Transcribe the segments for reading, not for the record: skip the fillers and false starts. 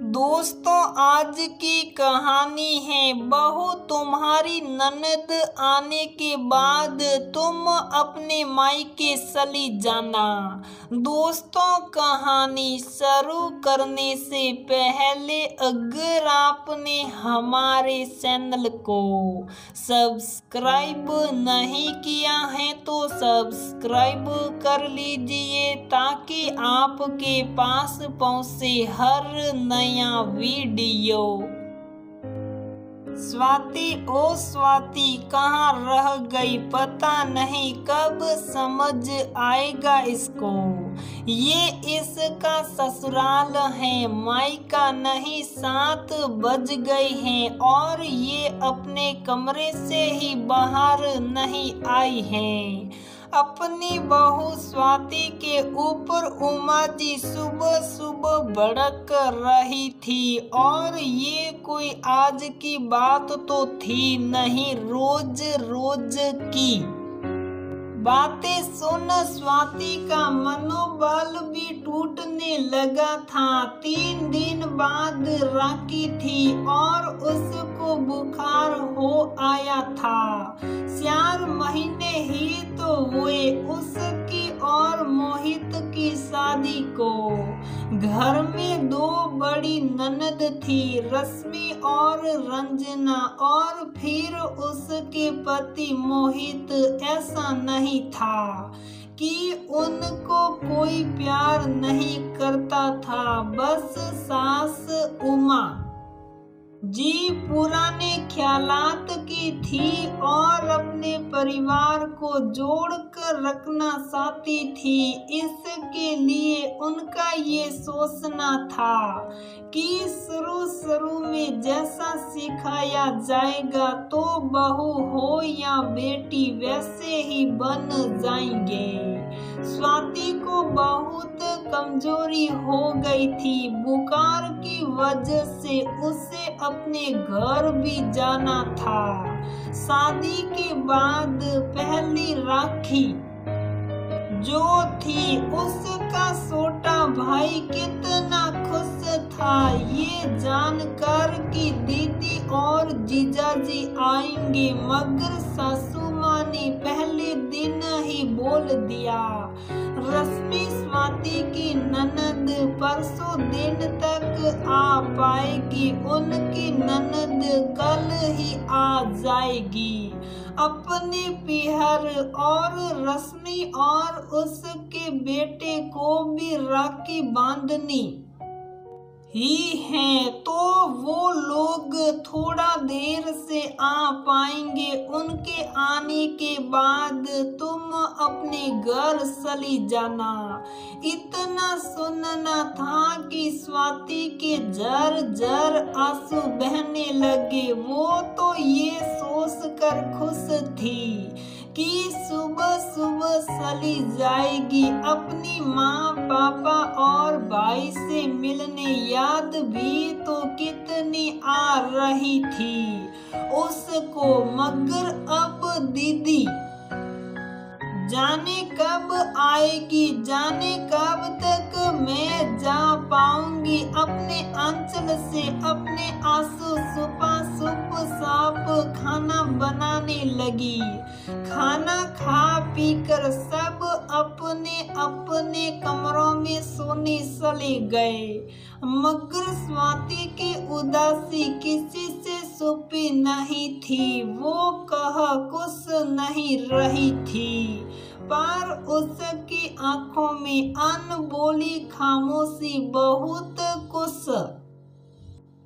दोस्तों, आज की कहानी है बहू तुम्हारी ननद आने के बाद तुम अपने मायके चली जाना। दोस्तों, कहानी शुरू करने से पहले अगर आपने हमारे चैनल को सब्सक्राइब नहीं किया है तो सब्सक्राइब कर लीजिए ताकि आपके पास पहुंचे हर नया वीडियो। स्वाति, ओ स्वाति कहाँ रह गई? पता नहीं कब समझ आएगा इसको। ये इसका ससुराल है, मायका नहीं। 7 बज गए हैं और ये अपने कमरे से ही बाहर नहीं आई है। अपनी बहू स्वाति के ऊपर उमा जी सुबह सुबह भड़क रही थी और ये कोई आज की बात तो थी नहीं, रोज रोज की बातें सुन स्वाति का मनोबल भी टूटने लगा था। 3 दिन बाद राखी थी और उसको बुखार हो आया था। 4 महीने ही तो हुए उसकी और मोहित की शादी को। घर में 2 बड़ी ननद थी, रश्मि और रंजना, और फिर उसके पति मोहित। ऐसा नहीं था कि उनको कोई प्यार नहीं करता था, बस सास उमा जी पुराने ख्यालात की थी और अपने परिवार को जोड़ कर रखना चाहती थी। इसके लिए उनका ये सोचना था कि शुरू में जैसा सिखाया जाएगा तो बहू हो या बेटी वैसे ही बन जाएंगे। स्वाति को बहुत कमजोरी हो गई थी। बुखार की वजह से उसे अपने घर भी जाना था। शादी के बाद पहली राखी जो थी उसका छोटा भाई कितना खुश था ये जानकर कि दीदी और जीजाजी आएंगे, मगर सासू माँ ने पहले दिन ही बोल दिया, रश्मि स्वाति की ननद परसों दिन तक आ पाएगी, उनकी ननद कल ही आ जाएगी। अपने पिहर और रश्मि और उसके बेटे को भी राखी बांधनी ही है तो वो लोग थोड़ा देर से आ पाएंगे। उनके आने के बाद तुम अपने घर चली जाना। इतना सुनना था कि स्वाति के झर झर आंसू बहने लगे। वो तो ये सोच कर खुश थी कि सुबह सुबह चली जाएगी अपनी माँ पापा और भाई से मिलने। याद भी तो कितनी आ रही थी उसको, मगर अब दीदी जाने कब आएगी, जाने कब तक मैं जा पाऊंगी अपने अंचल से। अपने आंसू सुपा सुप साप खाना बनाने लगी। खाना खा पीकर सब अपने अपने कमरों में सोने चले गए, मगर स्वाति की उदासी किसी से छुपी नहीं थी। वो कह कुछ नहीं रही थी पर उसकी आंखों में अनबोली खामोशी बहुत कुछ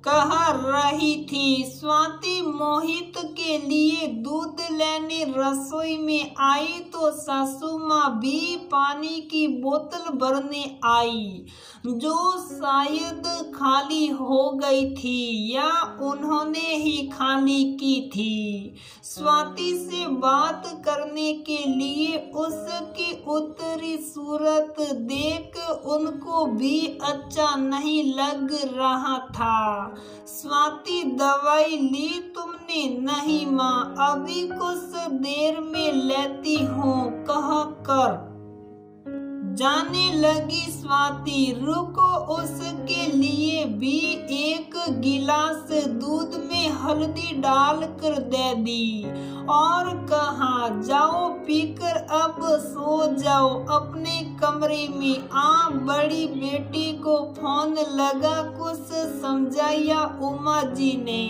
कह रही थी। स्वाति मोहित के लिए दूध लेने रसोई में आई तो सासू माँ भी पानी की बोतल भरने आई, जो शायद खाली हो गई थी या उन्होंने ही खाली की थी। स्वाति से बात करने के लिए उसकी उत्तरी सूरत देख उनको भी अच्छा नहीं लग रहा था। स्वाति, दवाई ली तुमने? नहीं माँ, अभी कुछ देर में लेती हूँ कह कर जाने लगी स्वाति। रुको, उसके लिए लिए भी एक गिलास दूध में हल्दी डालकर दे दी और कहा, जाओ पीकर अब सो जाओ अपने कमरे में। बड़ी बेटी को फोन लगा कुछ समझाया उमा जी ने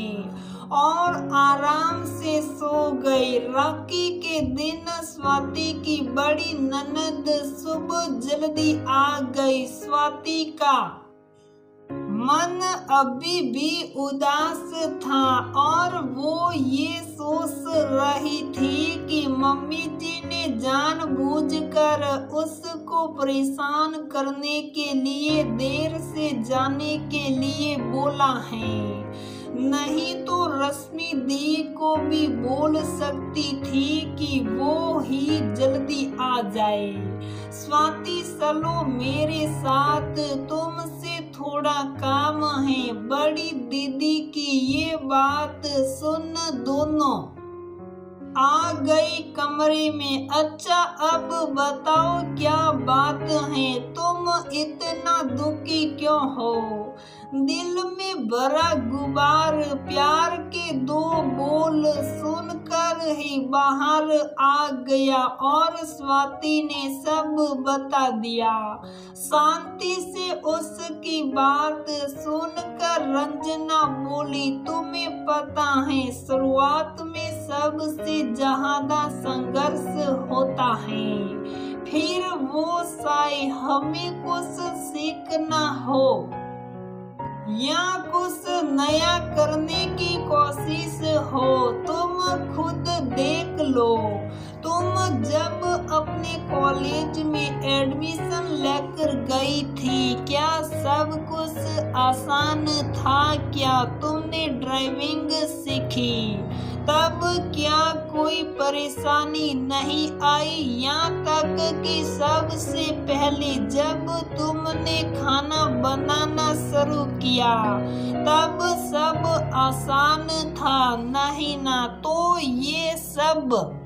और आराम से सो गई। राखी के दिन स्वाति की बड़ी ननद सुबह जल्दी आ गई। स्वाति का मन अभी भी उदास था और वो ये सोच रही थी कि मम्मी जी ने जानबूझकर उसको परेशान करने के लिए देर से जाने के लिए बोला है, नहीं तो रश्मि दी को भी बोल सकती थी कि वो ही जल्दी आ जाए। स्वाति चलो मेरे साथ, तुमसे थोड़ा काम है। बड़ी दीदी की ये बात सुन दोनों आ गई कमरे में। अच्छा अब बताओ क्या बात है, तुम इतना दुखी क्यों हो? दिल में भरा गुबार प्यार के दो बोल सुनकर ही बाहर आ गया और स्वाति ने सब बता दिया। शांति से उसकी बात सुनकर रंजना बोली, तुम्हें पता है शुरुआत में सबसे ज्यादा संघर्ष होता है, फिर वो शायद हमें कुछ सीखना हो या कुछ नया करने की कोशिश हो। तुम खुद देख लो, तुम जब अपने कॉलेज में एडमिशन लेकर गई थी क्या सब कुछ आसान था? क्या तुमने ड्राइविंग सीखी तब क्या कोई परेशानी नहीं आई? यहाँ तक कि सबसे पहले जब तुमने खाना बनाना शुरू किया तब सब आसान था नहीं ना? तो ये सब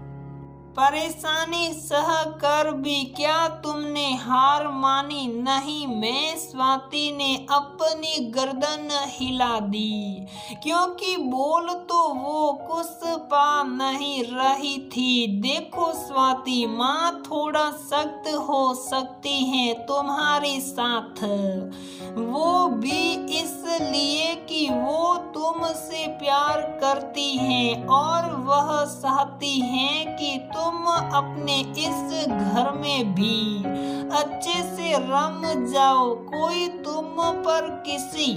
परेशानी सह कर भी क्या तुमने हार मानी नहीं? मैं स्वाति ने अपनी गर्दन हिला दी, क्योंकि बोल तो वो कुछ पा नहीं रही थी। देखो स्वाति, माँ थोड़ा सख्त हो सकती है तुम्हारे साथ, वो भी इसलिए कि वो तुमसे प्यार करती हैं और वह चाहती हैं कि तुम अपने इस घर में भी अच्छे से रम जाओ, कोई तुम पर किसी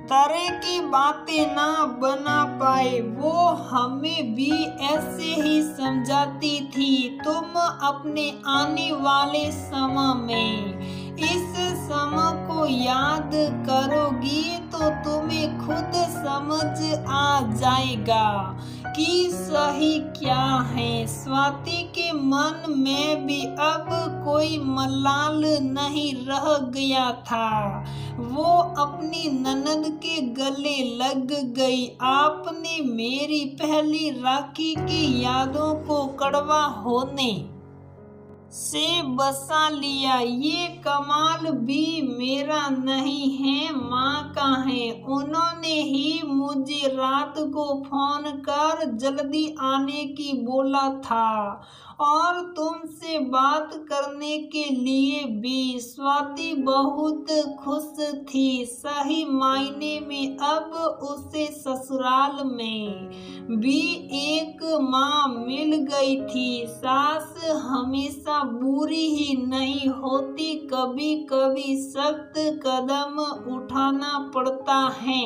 तरह की बातें ना बना पाए। वो हमें भी ऐसे ही समझाती थी। तुम अपने आने वाले समय में इस समय को याद करोगी तो तुम्हें खुद समझ आ जाएगा कि सही क्या है। स्वाति के मन में भी अब कोई मलाल नहीं रह गया था। वो अपनी ननद के गले लग गई। आपने मेरी पहली राखी की यादों को कड़वा होने से बसा लिया। ये कमाल भी मेरा नहीं है, माँ का है। उन्होंने ही मुझे रात को फोन कर जल्दी आने की बोला था और तुमसे बात करने के लिए भी। स्वाति बहुत खुश थी। सही मायने में अब उसे ससुराल में भी एक माँ मिल गई थी। सास हमेशा बुरी ही नहीं होती, कभी कभी सख्त कदम उठाना पड़ता है।